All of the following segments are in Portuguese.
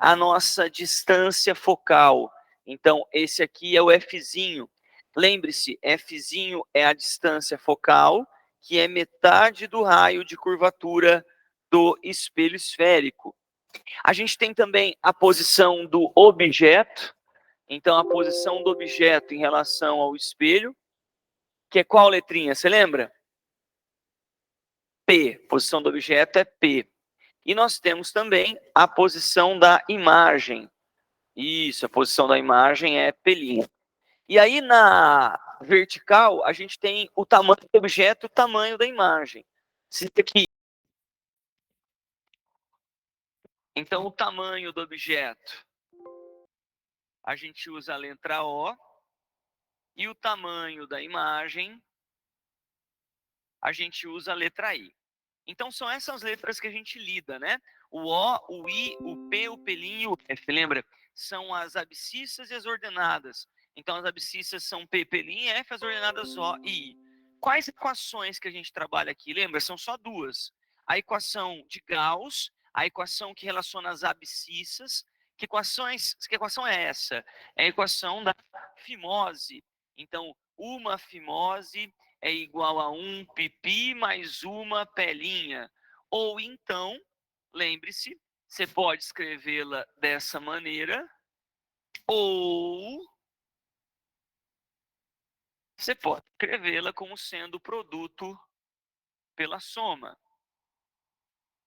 a nossa distância focal. Então, esse aqui é o Fzinho. Lembre-se, Fzinho é a distância focal, que é metade do raio de curvatura do espelho esférico. A gente tem também a posição do objeto. Então, a posição do objeto em relação ao espelho, que é qual letrinha? Você lembra? P. Posição do objeto é P. E nós temos também a posição da imagem. Isso, a posição da imagem é P'. E aí, na vertical, a gente tem o tamanho do objeto e o tamanho da imagem. Aqui. Então, o tamanho do objeto, a gente usa a letra O. E o tamanho da imagem, a gente usa a letra I. Então, são essas letras que a gente lida, né? O O, o I, o P, o P' e o F, lembra? São as abscissas e as ordenadas. Então, as abscissas são P, P' e F, as ordenadas O e I. Quais equações que a gente trabalha aqui? Lembra? São só duas. A equação de Gauss, a equação que relaciona as abscissas. Que equação é essa? É a equação da fimose. Então, uma fimose é igual a um pipi mais uma pelinha. Ou então, lembre-se, você pode escrevê-la dessa maneira, ou você pode escrevê-la como sendo o produto pela soma.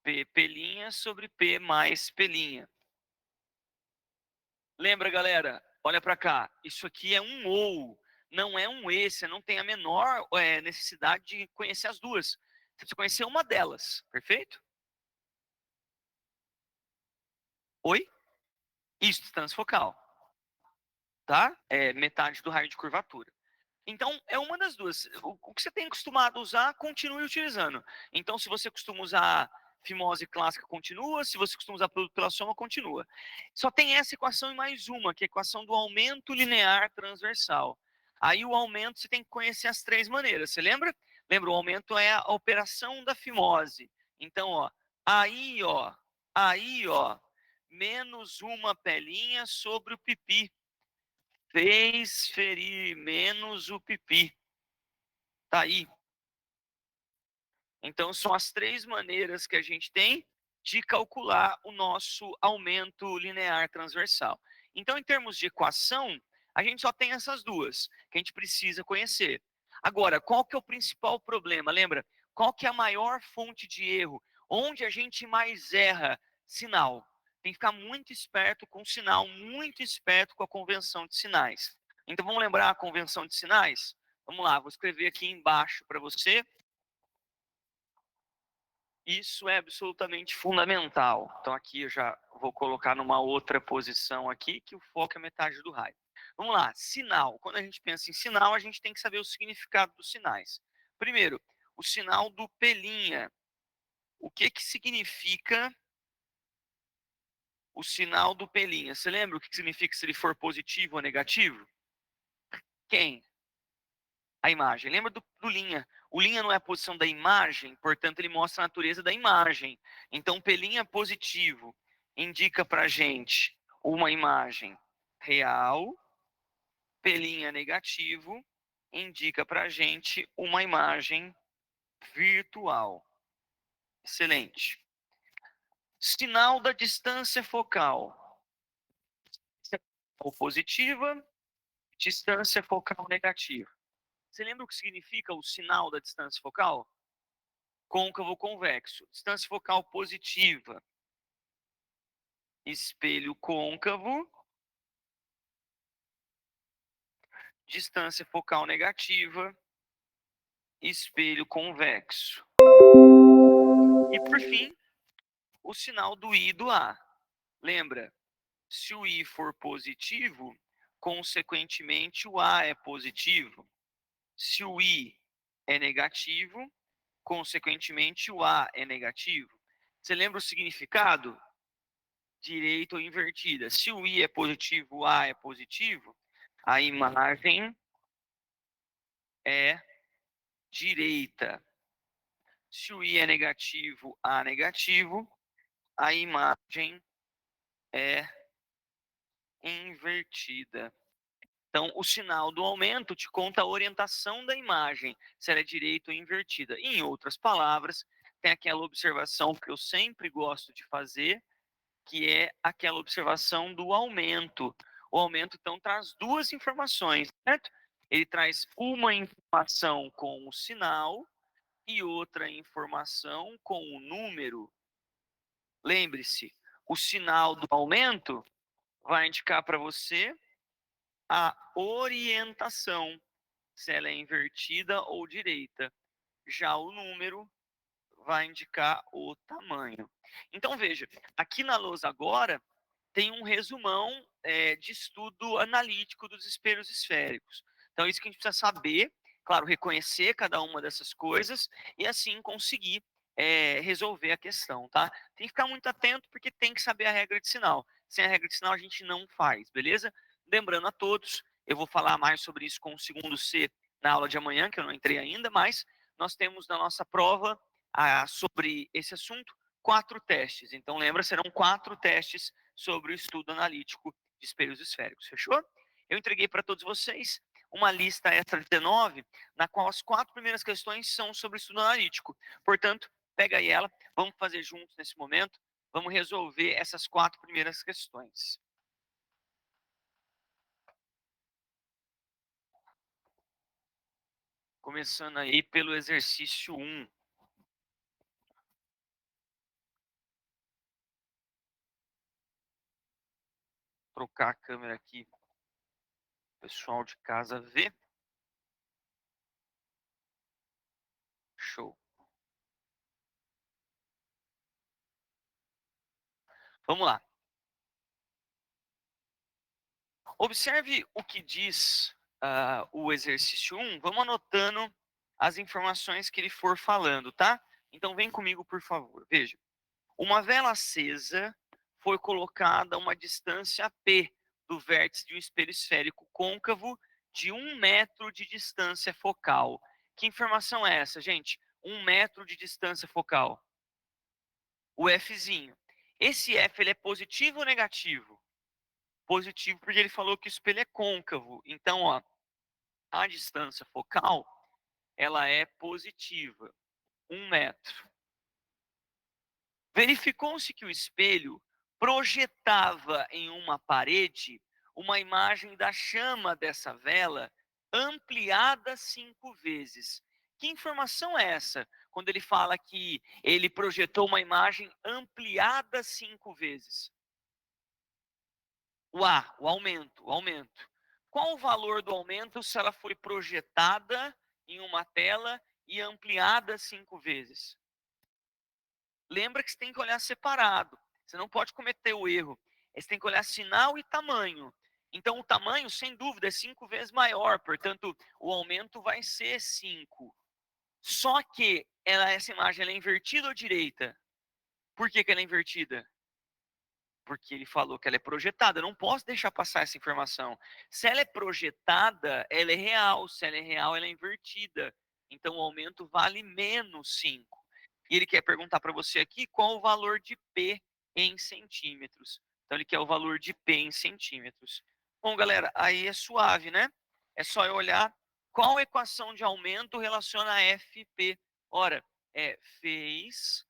P pelinha sobre P mais pelinha. Lembra, galera? Olha para cá. Isso aqui é um ou, não é um e. Você não tem a menor necessidade de conhecer as duas. Você precisa conhecer uma delas, perfeito? Oi? Isso, distância focal. Tá? É metade do raio de curvatura. Então, é uma das duas. O que você tem acostumado a usar, continue utilizando. Então, se você costuma usar fimose clássica, continua. Se você costuma usar produto pela soma, continua. Só tem essa equação e mais uma, que é a equação do aumento linear transversal. Aí, o aumento, você tem que conhecer as três maneiras. Você lembra? Lembra, o aumento é a operação da fimose. Então, aí, menos uma pelinha sobre o pipi. Fez ferir menos o pipi. Tá aí. Então, são as três maneiras que a gente tem de calcular o nosso aumento linear transversal. Então, em termos de equação, a gente só tem essas duas que a gente precisa conhecer. Agora, qual que é o principal problema? Lembra? Qual que é a maior fonte de erro? Onde a gente mais erra? Sinal. Tem que ficar muito esperto com o sinal, muito esperto com a convenção de sinais. Então, vamos lembrar a convenção de sinais? Vamos lá, vou escrever aqui embaixo para você. Isso é absolutamente fundamental. Então, aqui eu já vou colocar numa outra posição aqui, que o foco é metade do raio. Vamos lá, sinal. Quando a gente pensa em sinal, a gente tem que saber o significado dos sinais. Primeiro, o sinal do pelinha. O que significa o sinal do pelinha? Você lembra o que significa se ele for positivo ou negativo? Quem? A imagem. Lembra do linha? O linha não é a posição da imagem, portanto, ele mostra a natureza da imagem. Então, pelinha positivo indica para gente uma imagem real, pelinha negativo indica para gente uma imagem virtual. Excelente. Sinal da distância focal. Ou positiva, distância focal negativa. Você lembra o que significa o sinal da distância focal? Côncavo convexo. Distância focal positiva, espelho côncavo. Distância focal negativa, espelho convexo. E por fim, o sinal do I e do A. Lembra? Se o I for positivo, consequentemente o A é positivo. Se o I é negativo, consequentemente o A é negativo. Você lembra o significado? Direita ou invertida. Se o I é positivo, o A é positivo, a imagem é direita. Se o I é negativo, A negativo, a imagem é invertida. Então, o sinal do aumento te conta a orientação da imagem, se ela é direita ou invertida. Em outras palavras, tem aquela observação que eu sempre gosto de fazer, que é aquela observação do aumento. O aumento, então, traz duas informações, certo? Ele traz uma informação com o sinal e outra informação com o número. Lembre-se, o sinal do aumento vai indicar para você a orientação, se ela é invertida ou direita. Já o número vai indicar o tamanho. Então, veja, aqui na lousa agora tem um resumão de estudo analítico dos espelhos esféricos. Então, isso que a gente precisa saber, claro, reconhecer cada uma dessas coisas e assim conseguir resolver a questão, tá? Tem que ficar muito atento porque tem que saber a regra de sinal. Sem a regra de sinal a gente não faz, beleza? Lembrando a todos, eu vou falar mais sobre isso com o segundo C na aula de amanhã, que eu não entrei ainda, mas nós temos na nossa prova sobre esse assunto 4 testes. Então, lembra, serão 4 testes sobre o estudo analítico de espelhos esféricos, fechou? Eu entreguei para todos vocês uma lista extra de 19, na qual as 4 primeiras questões são sobre o estudo analítico. Portanto, pega aí ela, vamos fazer juntos nesse momento, vamos resolver essas 4 primeiras questões. Começando aí pelo exercício 1. Trocar a câmera aqui, pessoal de casa ver. Show. Vamos lá. Observe o que diz o exercício 1. Vamos anotando as informações que ele for falando, tá? Então vem comigo, por favor. Veja. Uma vela acesa foi colocada a uma distância P do vértice de um espelho esférico côncavo de 1 metro de distância focal. Que informação é essa, gente? 1 metro de distância focal. O Fzinho. Esse F ele é positivo ou negativo? Positivo porque ele falou que o espelho é côncavo. Então, ó, a distância focal ela é positiva, 1 metro. Verificou-se que o espelho projetava em uma parede uma imagem da chama dessa vela ampliada 5 vezes. Que informação é essa? Quando ele fala que ele projetou uma imagem ampliada 5 vezes. O aumento, o aumento. Qual o valor do aumento se ela foi projetada em uma tela e ampliada 5 vezes? Lembra que você tem que olhar separado. Você não pode cometer o erro. Você tem que olhar sinal e tamanho. Então, o tamanho, sem dúvida, é 5 vezes maior. Portanto, o aumento vai ser 5. Só que essa imagem ela é invertida ou direita? Por que ela é invertida? Porque ele falou que ela é projetada. Eu não posso deixar passar essa informação. Se ela é projetada, ela é real. Se ela é real, ela é invertida. Então o aumento vale menos 5. E ele quer perguntar para você aqui qual o valor de P em centímetros. Então ele quer o valor de P em centímetros. Bom, galera, aí é suave, né? É só eu olhar qual equação de aumento relaciona a FP. Ora, fez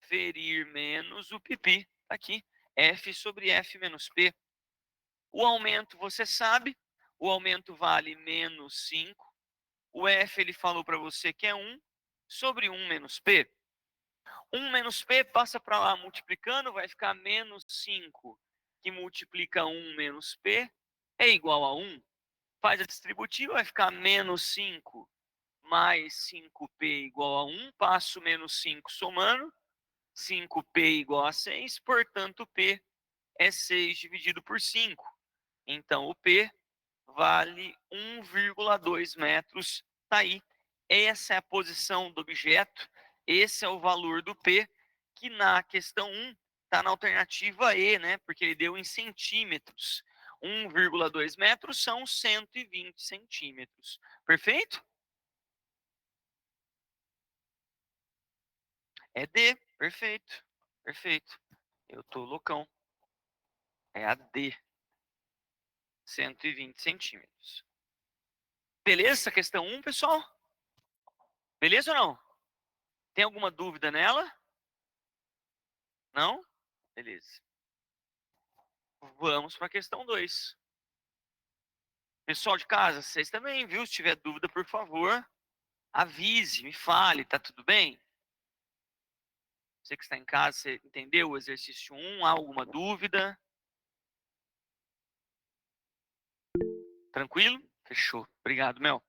ferir menos o pipi. Tá aqui. F sobre F menos P. O aumento, você sabe, o aumento vale menos 5. O F ele falou para você que é 1 sobre 1 menos P. 1 menos P passa para lá multiplicando, vai ficar menos 5, que multiplica 1 menos P, é igual a 1. Faz a distributiva, vai ficar menos 5 mais 5P igual a 1. Passo menos 5 somando, 5P igual a 6, portanto P é 6 dividido por 5. Então, o P vale 1,2 metros. Tá aí. Essa é a posição do objeto. Esse é o valor do P, que na questão 1 está na alternativa E, né? Porque ele deu em centímetros. 1,2 metros são 120 centímetros. Perfeito? É D. Perfeito. Perfeito. Eu tô loucão. É a D. 120 centímetros. Beleza essa questão 1, pessoal? Beleza ou não? Tem alguma dúvida nela? Não? Beleza. Vamos para a questão 2. Pessoal de casa, vocês também, viu? Se tiver dúvida, por favor, avise, me fale, tá tudo bem? Você que está em casa, você entendeu o exercício 1? Há alguma dúvida? Tranquilo? Fechou. Obrigado, Mel.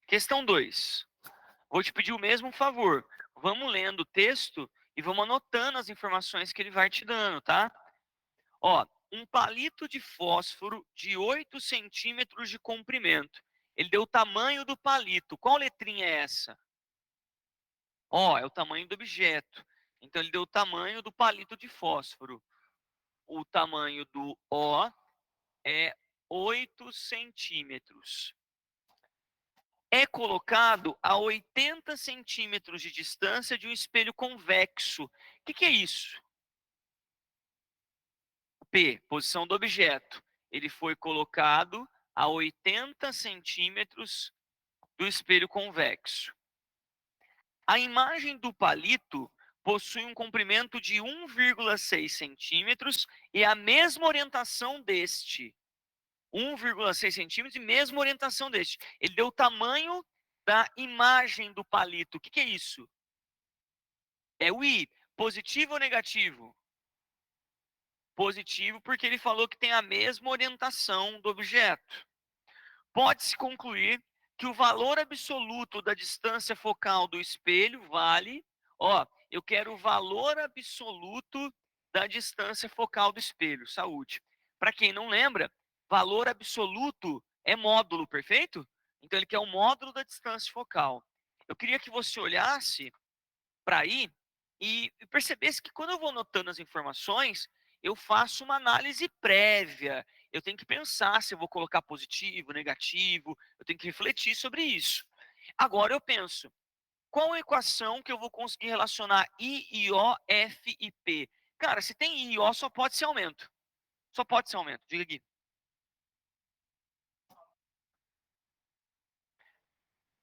Questão 2. Vou te pedir o mesmo favor. Vamos lendo o texto e vamos anotando as informações que ele vai te dando, tá? Ó, um palito de fósforo de 8 centímetros de comprimento. Ele deu o tamanho do palito. Qual letrinha é essa? Ó, é o tamanho do objeto. Então, ele deu o tamanho do palito de fósforo. O tamanho do O é 8 centímetros. É colocado a 80 centímetros de distância de um espelho convexo. O que é isso? P, posição do objeto. Ele foi colocado a 80 centímetros do espelho convexo. A imagem do palito possui um comprimento de 1,6 centímetros e a mesma orientação deste. 1,6 centímetros e mesma orientação deste. Ele deu o tamanho da imagem do palito. O que é isso? É o I. Positivo ou negativo? Positivo, porque ele falou que tem a mesma orientação do objeto. Pode-se concluir que o valor absoluto da distância focal do espelho vale... Ó, eu quero o valor absoluto da distância focal do espelho. Saúde. Para quem não lembra, valor absoluto é módulo, perfeito? Então, ele quer o módulo da distância focal. Eu queria que você olhasse para aí e percebesse que quando eu vou anotando as informações, eu faço uma análise prévia. Eu tenho que pensar se eu vou colocar positivo, negativo, eu tenho que refletir sobre isso. Agora eu penso, qual a equação que eu vou conseguir relacionar I, I-O, F e P? Cara, se tem I e O, só pode ser aumento. Só pode ser aumento. Diga aqui.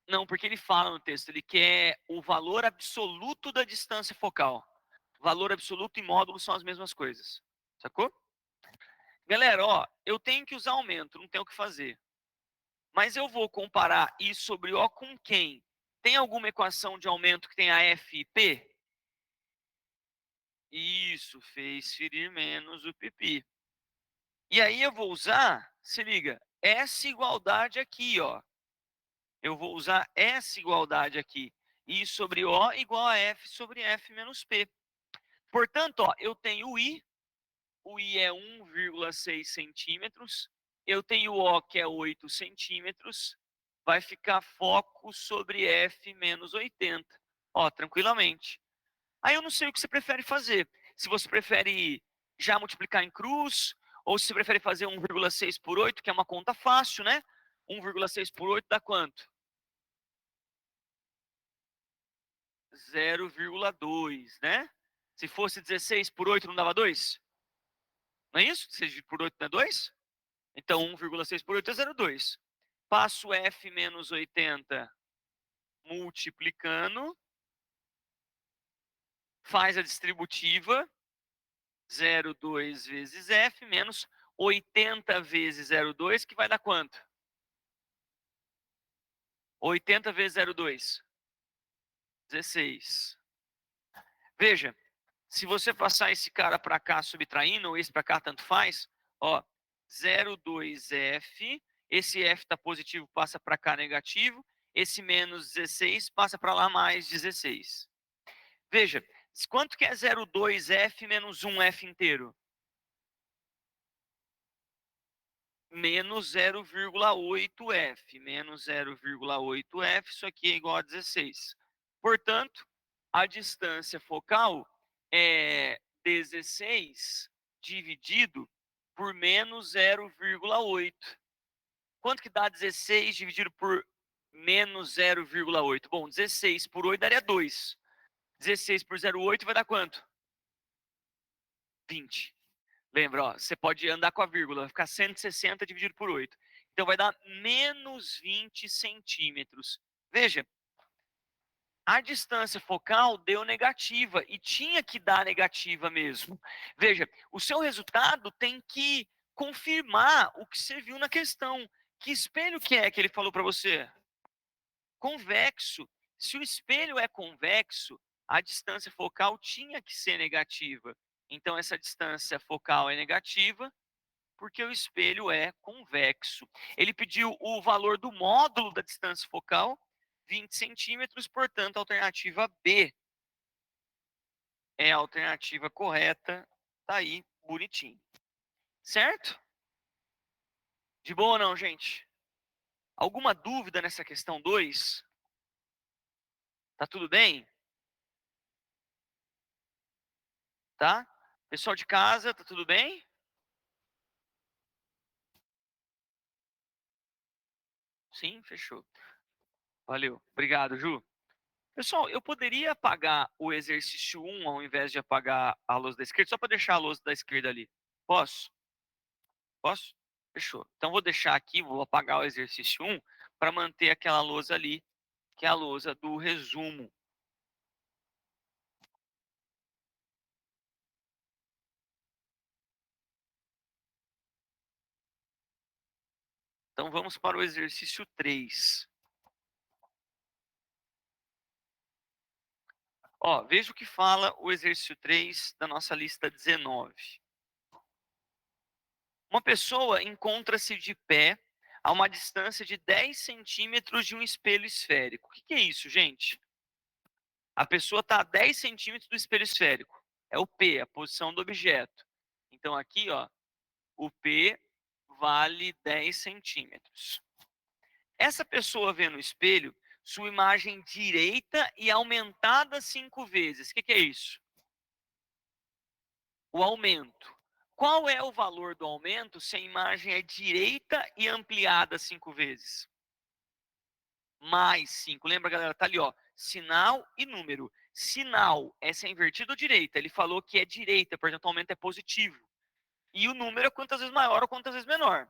Não, porque ele fala no texto, ele quer o valor absoluto da distância focal. Valor absoluto e módulo são as mesmas coisas. Sacou? Galera, ó, eu tenho que usar aumento, não tenho o que fazer. Mas eu vou comparar I sobre O com quem? Tem alguma equação de aumento que tenha F e P? Isso, fez ferir menos o pipi. E aí eu vou usar, se liga, essa igualdade aqui, ó. Eu vou usar essa igualdade aqui. I sobre O igual a F sobre F menos P. Portanto, ó, eu tenho o I é 1,6 centímetros, eu tenho O que é 8 centímetros, vai ficar foco sobre F menos 80. Ó, tranquilamente. Aí eu não sei o que você prefere fazer. Se você prefere já multiplicar em cruz, ou se você prefere fazer 1,6 por 8, que é uma conta fácil, né? 1,6 por 8 dá quanto? 0,2, né? Se fosse 16 por 8, não dava 2? Não é isso? 6 por 8 não é 2? Então, 1,6 por 8 é 0,2. Passo F menos 80 multiplicando. Faz a distributiva. 0,2 vezes F menos 80 vezes 0,2, que vai dar quanto? 80 vezes 0,2. 16. Veja, se você passar esse cara para cá subtraindo, ou esse para cá, tanto faz, ó, 0,2F, esse F está positivo, passa para cá negativo, esse menos 16 passa para lá mais 16. Veja, quanto que é 0,2F menos 1F inteiro? Menos 0,8F. Menos 0,8F, isso aqui é igual a 16. Portanto, a distância focal é 16 dividido por menos 0,8. Quanto que dá 16 dividido por menos 0,8? Bom, 16 por 8 daria 2. 16 por 0,8 vai dar quanto? 20. Lembra, ó, você pode andar com a vírgula, vai ficar 160 dividido por 8. Então vai dar menos 20 centímetros. Veja, a distância focal deu negativa e tinha que dar negativa mesmo. Veja, o seu resultado tem que confirmar o que você viu na questão. Que espelho que é que ele falou para você? Convexo. Se o espelho é convexo, a distância focal tinha que ser negativa. Então essa distância focal é negativa porque o espelho é convexo. Ele pediu o valor do módulo da distância focal, 20 centímetros, portanto, a alternativa B é a alternativa correta. Tá aí, bonitinho. Certo? De boa ou não, gente? Alguma dúvida nessa questão 2? Tá tudo bem? Tá? Pessoal de casa, tá tudo bem? Sim, fechou. Valeu. Obrigado, Ju. Pessoal, eu poderia apagar o exercício 1 ao invés de apagar a lousa da esquerda, só para deixar a lousa da esquerda ali. Posso? Posso? Fechou. Então vou deixar aqui, vou apagar o exercício 1 para manter aquela lousa ali, que é a lousa do resumo. Então vamos para o exercício 3. Ó, veja o que fala o exercício 3 da nossa lista 19. Uma pessoa encontra-se de pé a uma distância de 10 centímetros de um espelho esférico. O que é isso, gente? A pessoa está a 10 centímetros do espelho esférico. É o P, a posição do objeto. Então aqui, ó, o P vale 10 centímetros. Essa pessoa vê no espelho sua imagem direita e aumentada 5 vezes. O que é isso? O aumento. Qual é o valor do aumento se a imagem é direita e ampliada 5 vezes? Mais 5. Lembra, galera? Tá ali, ó. Sinal e número. Sinal é se é invertido ou direita. Ele falou que é direita, portanto, o aumento é positivo. E o número é quantas vezes maior ou quantas vezes menor.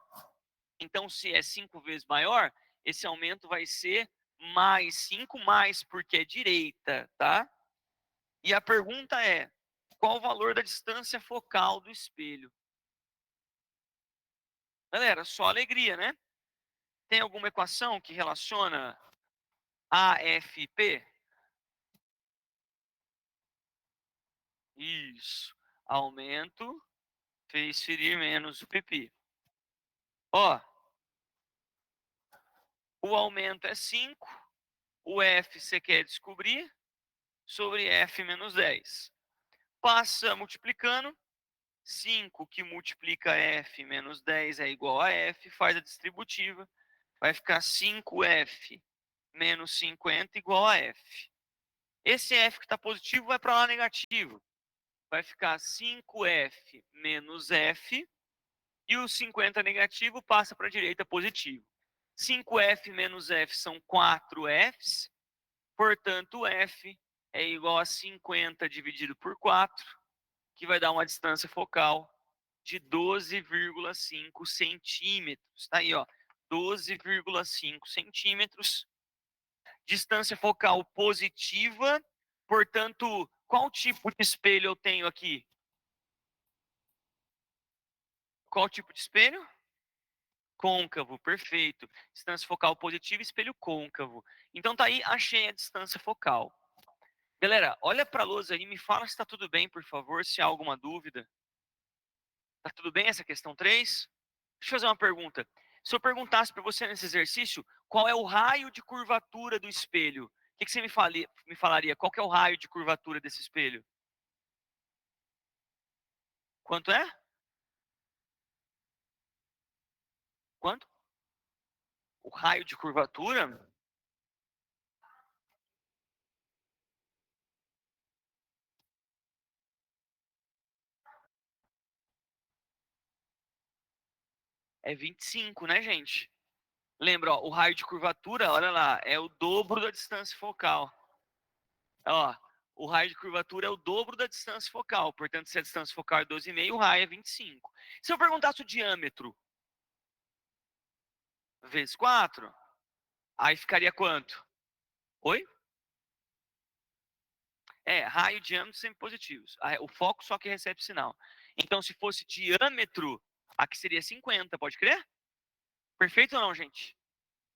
Então, se é 5 vezes maior, esse aumento vai ser mais 5 mais, porque é direita, tá? E a pergunta é, qual o valor da distância focal do espelho? Galera, só alegria, né? Tem alguma equação que relaciona AFP? Isso. Aumento fez ferir menos o pipi. Ó, o aumento é 5, o F você quer descobrir, sobre F menos 10. Passa multiplicando, 5 que multiplica F menos 10 é igual a F, faz a distributiva, vai ficar 5F menos 50 igual a F. Esse F que está positivo vai para lá negativo, vai ficar 5F menos F, e o 50 negativo passa para a direita positivo. 5F menos F são 4Fs, portanto, F é igual a 50 dividido por 4, que vai dar uma distância focal de 12,5 centímetros. Tá aí, ó, 12,5 centímetros. Distância focal positiva, portanto, qual tipo de espelho eu tenho aqui? Qual tipo de espelho? Côncavo, perfeito. Distância focal positiva, espelho côncavo. Então tá aí, achei a distância focal. Galera, olha para a lousa aí e me fala se está tudo bem, por favor, se há alguma dúvida. Tá tudo bem essa questão 3? Deixa eu fazer uma pergunta. Se eu perguntasse para você nesse exercício, qual é o raio de curvatura do espelho? O que você me falaria? Qual que é o raio de curvatura desse espelho? Quanto é? Quanto? O raio de curvatura é 25, né, gente? Lembra, ó, o raio de curvatura, olha lá, é o dobro da distância focal. Ó, O raio de curvatura é o dobro da distância focal. Portanto, se a distância focal é 12,5, o raio é 25. Se eu perguntasse o diâmetro vezes 4, aí ficaria quanto? Oi? Raio e diâmetro sempre positivos. O foco só que recebe sinal. Então, se fosse diâmetro, aqui seria 50, pode crer? Perfeito ou não, gente?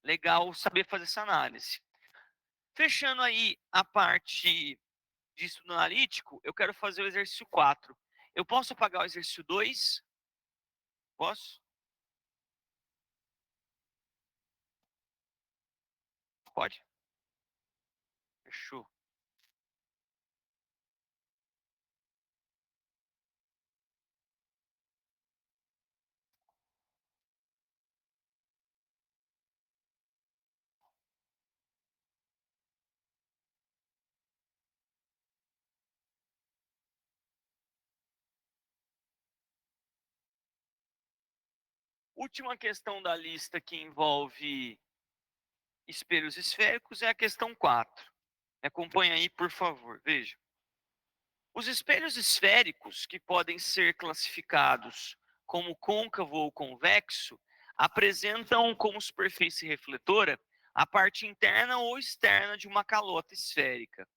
Legal saber fazer essa análise. Fechando aí a parte de estudo analítico, eu quero fazer o exercício 4. Eu posso apagar o exercício 2? Posso? Pode? Fechou. Última questão da lista que envolve espelhos esféricos é a questão 4. Me acompanha aí, por favor. Veja. Os espelhos esféricos, que podem ser classificados como côncavo ou convexo, apresentam como superfície refletora a parte interna ou externa de uma calota esférica.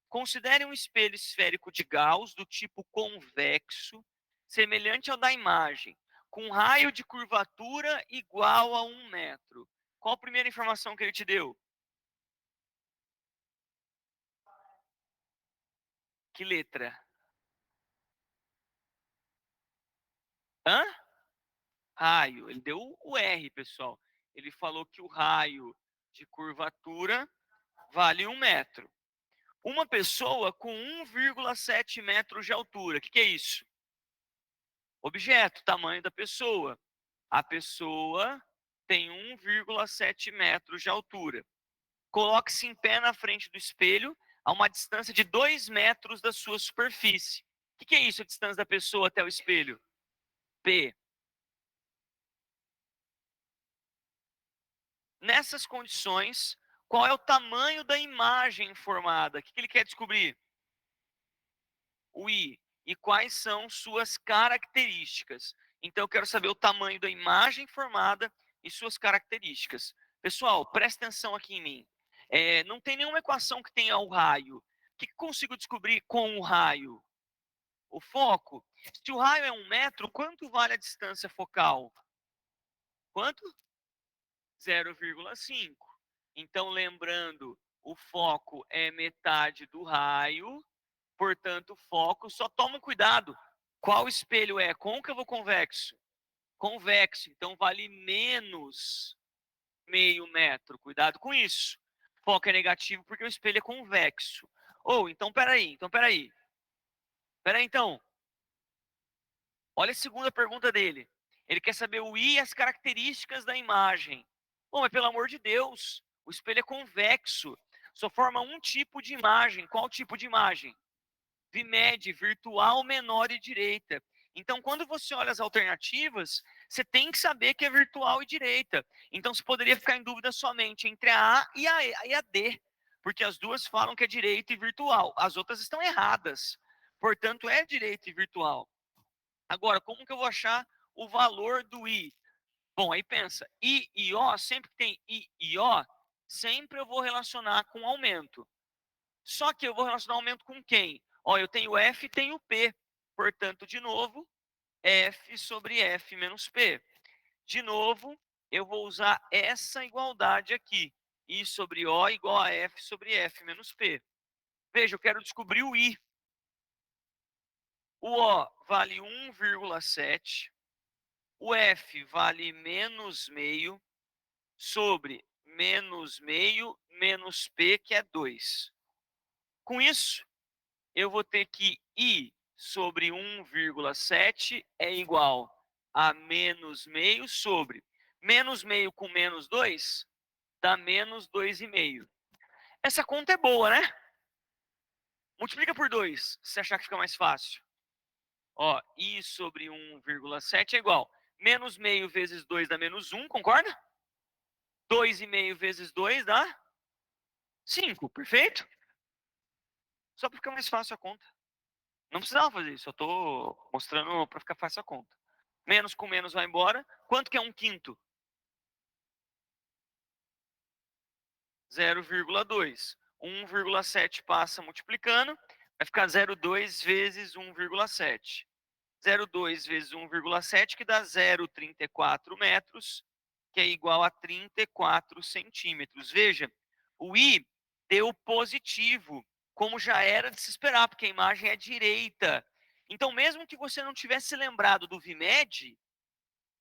Considere um espelho esférico de Gauss do tipo convexo, semelhante ao da imagem, com raio de curvatura igual a 1 metro. Qual a primeira informação que ele te deu? Que letra? Hã? Raio. Ele deu o R, pessoal. Ele falou que o raio de curvatura vale 1 metro. Uma pessoa com 1,7 metros de altura. O que é isso? Objeto, tamanho da pessoa. A pessoa tem 1,7 metros de altura. Coloque-se em pé na frente do espelho a uma distância de 2 metros da sua superfície. O que é isso, a distância da pessoa até o espelho? P. Nessas condições, qual é o tamanho da imagem formada? O que ele quer descobrir? O I. E quais são suas características? Então, eu quero saber o tamanho da imagem formada e suas características. Pessoal, presta atenção aqui em mim. Não tem nenhuma equação que tenha o raio. O que eu consigo descobrir com o raio? O foco. Se o raio é 1 metro, quanto vale a distância focal? Quanto? 0,5. Então, lembrando, o foco é metade do raio, portanto, foco, só toma cuidado. Qual espelho é? Côncavo ou convexo? Convexo, então vale menos meio metro. Cuidado com isso. Foco é negativo porque o espelho é convexo. Então peraí. Peraí, então. Olha a segunda pergunta dele. Ele quer saber o I e as características da imagem. Mas pelo amor de Deus, o espelho é convexo. Só forma um tipo de imagem. Qual tipo de imagem? VMED, virtual, menor e direita. Então, quando você olha as alternativas, você tem que saber que é virtual e direita. Então, você poderia ficar em dúvida somente entre a A e a D, porque as duas falam que é direita e virtual. As outras estão erradas. Portanto, é direita e virtual. Agora, como que eu vou achar o valor do I? Bom, aí pensa, I e O, sempre que tem I e O, sempre eu vou relacionar com aumento. Só que eu vou relacionar aumento com quem? Eu tenho F e tenho P. Portanto, de novo, F sobre F menos P. De novo, eu vou usar essa igualdade aqui. I sobre O igual a F sobre F menos P. Veja, eu quero descobrir o I. O O vale 1,7. O F vale menos meio sobre menos meio menos P, que é 2. Com isso, eu vou ter que I sobre 1,7 é igual a menos meio sobre menos meio com menos 2 dá menos 2,5. Essa conta é boa, né? Multiplica por 2, se achar que fica mais fácil. I sobre 1,7 é igual menos meio vezes 2 dá menos 1, concorda? 2,5 vezes 2 dá 5, perfeito? Só para ficar mais fácil a conta. Não precisava fazer isso, eu estou mostrando para ficar fácil a conta. Menos com menos vai embora. Quanto que é 1/5? 0,2. 1,7 passa multiplicando, vai ficar 0,2 vezes 1,7. 0,2 vezes 1,7, que dá 0,34 metros, que é igual a 34 centímetros. Veja, o I deu positivo, como já era de se esperar, porque a imagem é direita. Então, mesmo que você não tivesse lembrado do VMED,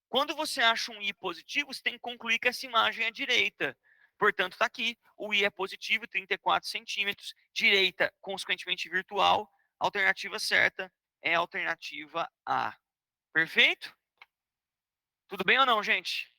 quando você acha um I positivo, você tem que concluir que essa imagem é direita. Portanto, está aqui, o I é positivo, 34 centímetros, direita, consequentemente virtual, alternativa certa é a alternativa A. Perfeito? Tudo bem ou não, gente?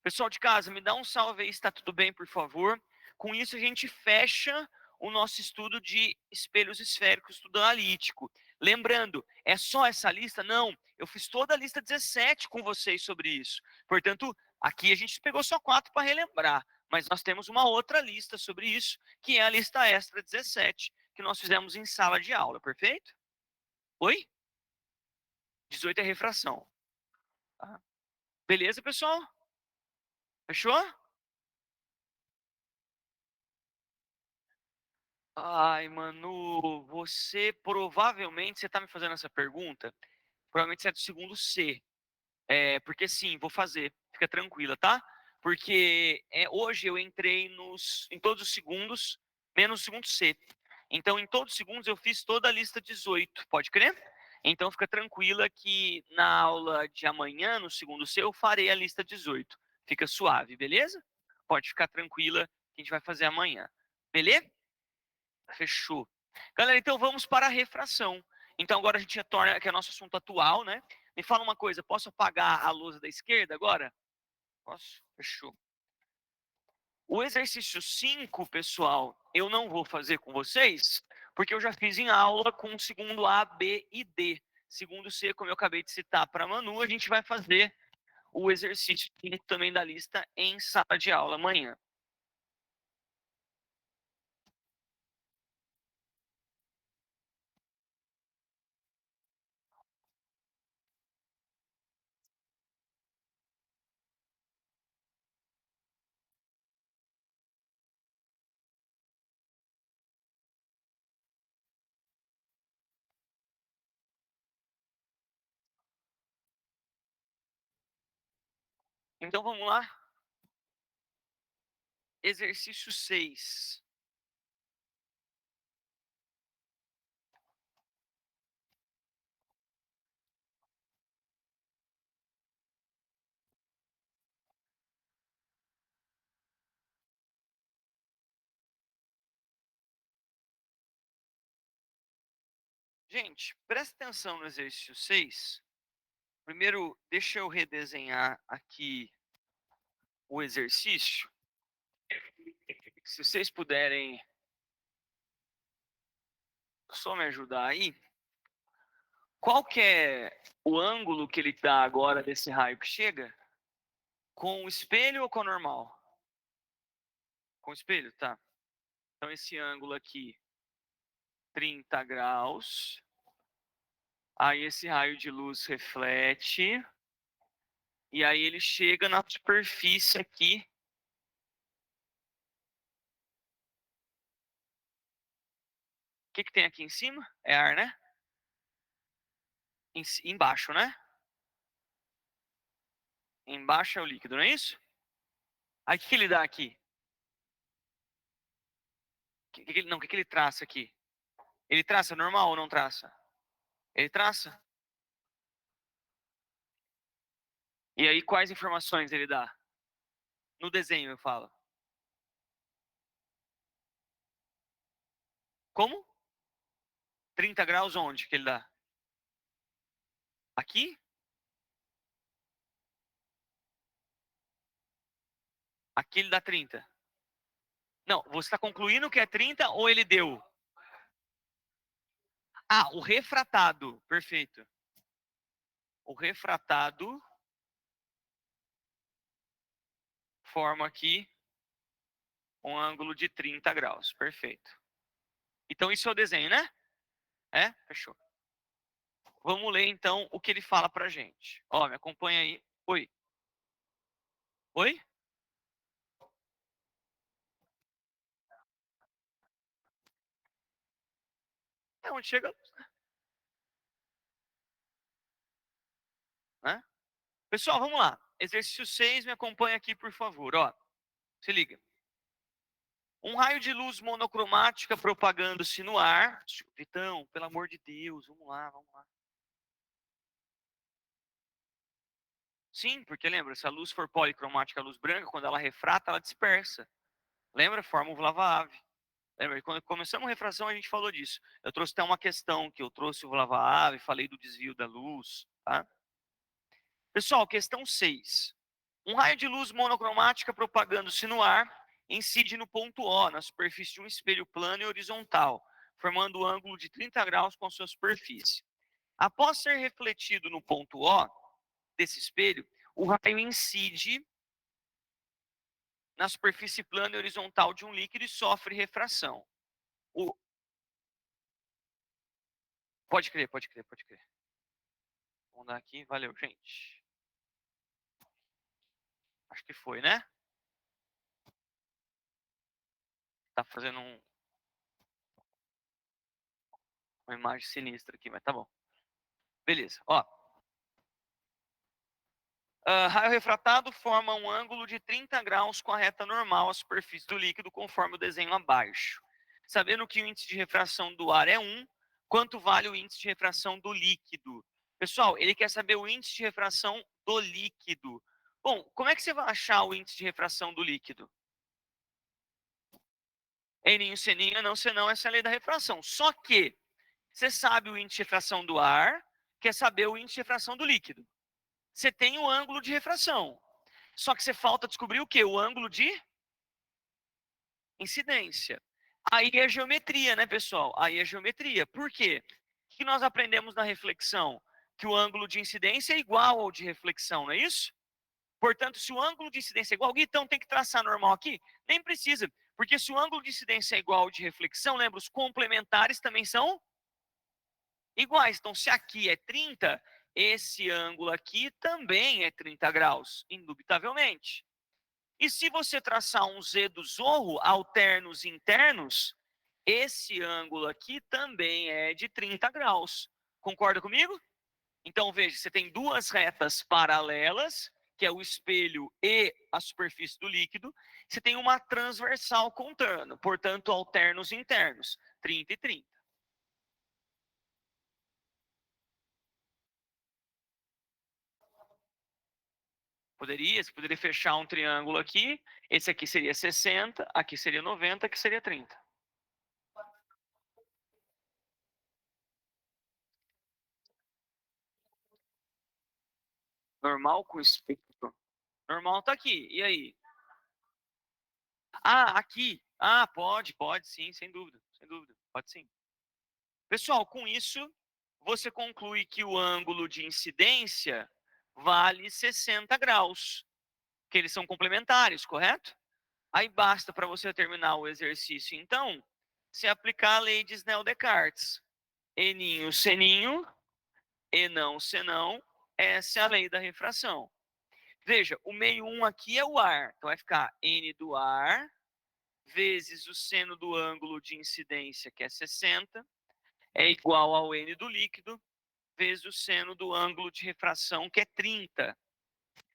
Pessoal de casa, me dá um salve aí se está tudo bem, por favor. Com isso, a gente fecha o nosso estudo de espelhos esféricos, estudo analítico. Lembrando, é só essa lista? Não, eu fiz toda a lista 17 com vocês sobre isso. Portanto, aqui a gente pegou só 4 para relembrar, mas nós temos uma outra lista sobre isso, que é a lista extra 17, que nós fizemos em sala de aula, perfeito? Oi? 18 é refração. Tá? Beleza, pessoal? Fechou? Ai, Manu, você tá me fazendo essa pergunta, provavelmente você é do segundo C. Porque sim, vou fazer, fica tranquila, tá? Porque hoje eu entrei em todos os segundos, menos o segundo C. Então, em todos os segundos eu fiz toda a lista 18, pode crer? Então, fica tranquila que na aula de amanhã, no segundo C, eu farei a lista 18. Fica suave, beleza? Pode ficar tranquila que a gente vai fazer amanhã. Beleza? Fechou. Galera, então vamos para a refração. Então agora a gente retorna, que é nosso assunto atual, né? Me fala uma coisa, posso apagar a lousa da esquerda agora? Posso? Fechou. O exercício 5, pessoal, eu não vou fazer com vocês, porque eu já fiz em aula com o segundo A, B e D. Segundo C, como eu acabei de citar para a Manu, a gente vai fazer o exercício 5 também da lista em sala de aula amanhã. Então vamos lá. Exercício 6. Gente, presta atenção no exercício 6. Primeiro, deixa eu redesenhar aqui o exercício. Se vocês puderem só me ajudar aí. Qual que é o ângulo que ele dá agora desse raio que chega? Com o espelho ou com o normal? Com o espelho, tá. Então esse ângulo aqui, 30 graus. Aí esse raio de luz reflete. E aí ele chega na superfície aqui. O que tem aqui em cima? É ar, né? Embaixo, né? Embaixo é o líquido, não é isso? Aí o que ele dá aqui? O que ele traça aqui? Ele traça normal ou não traça? Ele traça? E aí quais informações ele dá? No desenho eu falo. Como? 30 graus onde que ele dá? Aqui? Aqui ele dá 30. Não, você está concluindo que é 30 ou ele deu? Ah, o refratado. Perfeito. O refratado forma aqui um ângulo de 30 graus. Perfeito. Então, isso é o desenho, né? É? Fechou. Vamos ler, então, o que ele fala pra gente. Ó, me acompanha aí. Oi. Oi? É onde chega, né? Pessoal, vamos lá. Exercício 6, me acompanha aqui, por favor. Ó, se liga. Um raio de luz monocromática propagando-se no ar. Vitão, pelo amor de Deus, vamos lá, vamos lá. Sim, porque lembra, se a luz for policromática, a luz branca, quando ela refrata, ela dispersa. Lembra? Forma o lava-ave. Lembra? Quando começamos a refração, a gente falou disso. Eu trouxe até uma questão que eu trouxe o lava-ave, falei do desvio da luz, tá? Pessoal, questão 6. Um raio de luz monocromática propagando-se no ar incide no ponto O, na superfície de um espelho plano e horizontal, formando um ângulo de 30 graus com sua superfície. Após ser refletido no ponto O desse espelho, o raio incide na superfície plana e horizontal de um líquido e sofre refração. O... Pode crer, pode crer, pode crer. Vamos dar aqui, valeu, gente. Acho que foi, né? Tá fazendo uma imagem sinistra aqui, mas tá bom. Beleza, ó. Raio refratado forma um ângulo de 30 graus com a reta normal à superfície do líquido, conforme o desenho abaixo. Sabendo que o índice de refração do ar é 1, quanto vale o índice de refração do líquido? Pessoal, ele quer saber o índice de refração do líquido. Bom, como é que você vai achar o índice de refração do líquido? Eninho, seninho, não, senão, essa é a lei da refração. Só que você sabe o índice de refração do ar, quer saber o índice de refração do líquido. Você tem o ângulo de refração. Só que você falta descobrir o quê? O ângulo de incidência. Aí é geometria, né, pessoal? Aí é geometria. Por quê? O que nós aprendemos na reflexão? Que o ângulo de incidência é igual ao de reflexão, não é isso? Portanto, se o ângulo de incidência é igual, então tem que traçar normal aqui? Nem precisa, porque se o ângulo de incidência é igual ao de reflexão, lembra, os complementares também são iguais. Então, se aqui é 30, esse ângulo aqui também é 30 graus, indubitavelmente. E se você traçar um Z do zorro, alternos internos, esse ângulo aqui também é de 30 graus. Concorda comigo? Então, veja, você tem duas retas paralelas, que é o espelho e a superfície do líquido. Você tem uma transversal contorno, portanto, alternos internos, 30 e 30. Você poderia fechar um triângulo aqui, esse aqui seria 60, aqui seria 90, aqui seria 30. Normal com espectro. Normal tá aqui, e aí? Ah, aqui. Ah, pode sim, sem dúvida, sem dúvida, pode sim. Pessoal, com isso, você conclui que o ângulo de incidência vale 60 graus, que eles são complementares, correto? Aí basta para você terminar o exercício, então, se aplicar a lei de Snell-Descartes. Eninho, seninho, enão, senão, essa é a lei da refração. Veja, o meio 1 aqui é o ar, então vai ficar N do ar vezes o seno do ângulo de incidência, que é 60, é igual ao N do líquido, vezes o seno do ângulo de refração, que é 30.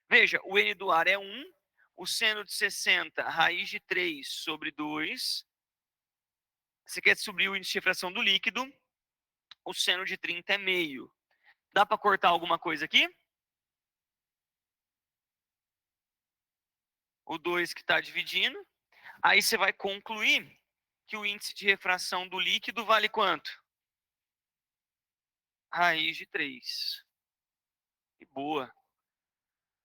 Veja, o N do ar é 1, o seno de 60, raiz de 3 sobre 2. Você quer descobrir o índice de refração do líquido, o seno de 30 é meio. Dá para cortar alguma coisa aqui? O 2 que está dividindo. Aí você vai concluir que o índice de refração do líquido vale quanto? Raiz de 3. E boa.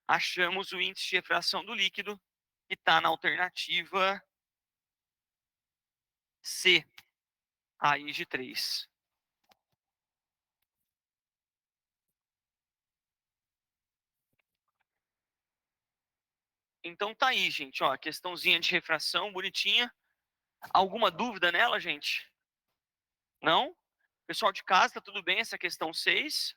Achamos o índice de refração do líquido, que está na alternativa C, raiz de 3. Então tá aí, gente, ó, questãozinha de refração, bonitinha. Alguma dúvida nela, gente? Não? Pessoal de casa, tá tudo bem essa questão 6?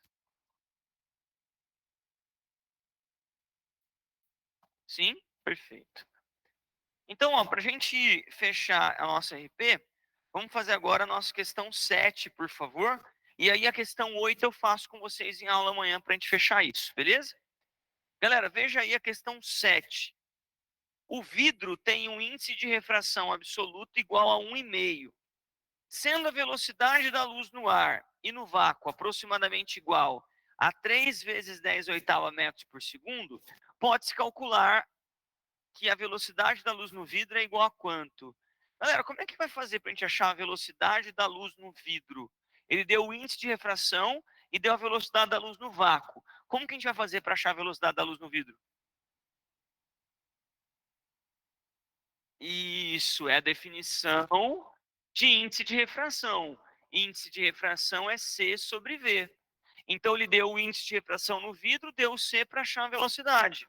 Sim? Perfeito. Então, para a gente fechar a nossa RP, vamos fazer agora a nossa questão 7, por favor. E aí a questão 8 eu faço com vocês em aula amanhã para a gente fechar isso, beleza? Galera, veja aí a questão 7. O vidro tem um índice de refração absoluto igual a 1,5. Sendo a velocidade da luz no ar e no vácuo aproximadamente igual a 3 vezes 10 oitava metros por segundo, pode-se calcular que a velocidade da luz no vidro é igual a quanto? Galera, como é que vai fazer para a gente achar a velocidade da luz no vidro? Ele deu o índice de refração e deu a velocidade da luz no vácuo. Como que a gente vai fazer para achar a velocidade da luz no vidro? Isso é a definição de índice de refração. Índice de refração é C sobre V. Então, ele deu o índice de refração no vidro, deu o C para achar a velocidade.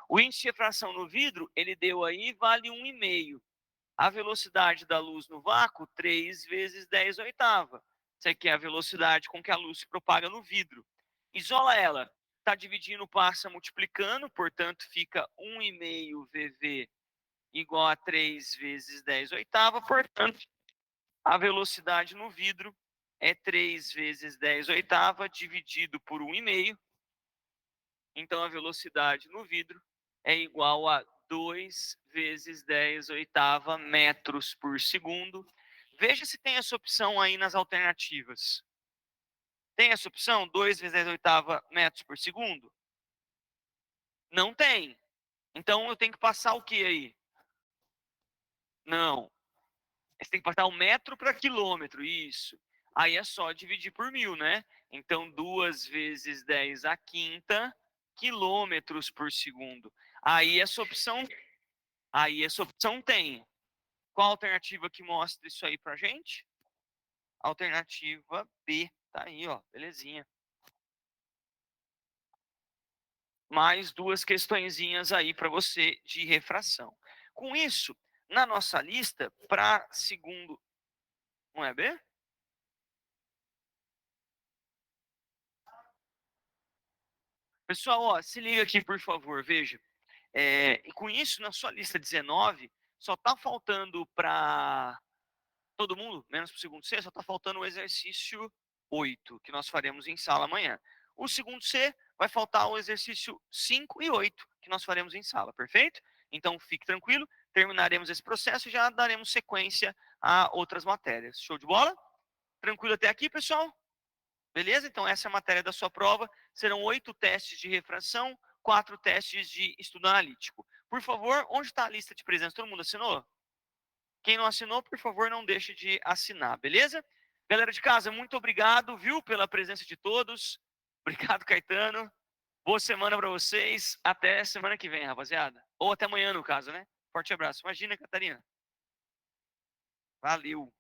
O índice de refração no vidro, ele deu aí, vale 1,5. A velocidade da luz no vácuo, 3 vezes 10 oitava. Isso aqui é a velocidade com que a luz se propaga no vidro. Isola ela. Está dividindo, passa multiplicando, portanto, fica 1,5 VV igual a 3 vezes 10 oitava. Portanto, a velocidade no vidro é 3 vezes 10 oitava dividido por 1,5. Então, a velocidade no vidro é igual a 2 vezes 10 oitava metros por segundo. Veja se tem essa opção aí nas alternativas. Tem essa opção, 2 vezes 10 oitava metros por segundo? Não tem. Então, eu tenho que passar o que aí? Não. Você tem que passar o metro para quilômetro, isso. Aí é só dividir por 1.000, né? Então, 2 vezes 10 à quinta quilômetros por segundo. Aí essa opção tem. Qual alternativa que mostra isso aí pra gente? Alternativa B. Tá aí, ó, belezinha. Mais duas questõezinhas aí para você de refração. Com isso, na nossa lista, para segundo... Não é B? Pessoal, ó, se liga aqui, por favor, veja. E com isso, na sua lista 19, só está faltando para todo mundo, menos para o segundo C, só está faltando o exercício 8, que nós faremos em sala amanhã. O segundo C vai faltar o exercício 5 e 8, que nós faremos em sala, perfeito? Então, fique tranquilo, terminaremos esse processo e já daremos sequência a outras matérias. Show de bola? Tranquilo até aqui, pessoal? Beleza? Então, essa é a matéria da sua prova. Serão 8 testes de refração, 4 testes de estudo analítico. Por favor, onde está a lista de presença? Todo mundo assinou? Quem não assinou, por favor, não deixe de assinar, beleza? Galera de casa, muito obrigado, viu, pela presença de todos. Obrigado, Caetano. Boa semana para vocês. Até semana que vem, rapaziada. Ou até amanhã, no caso, né? Forte abraço. Imagina, Catarina. Valeu.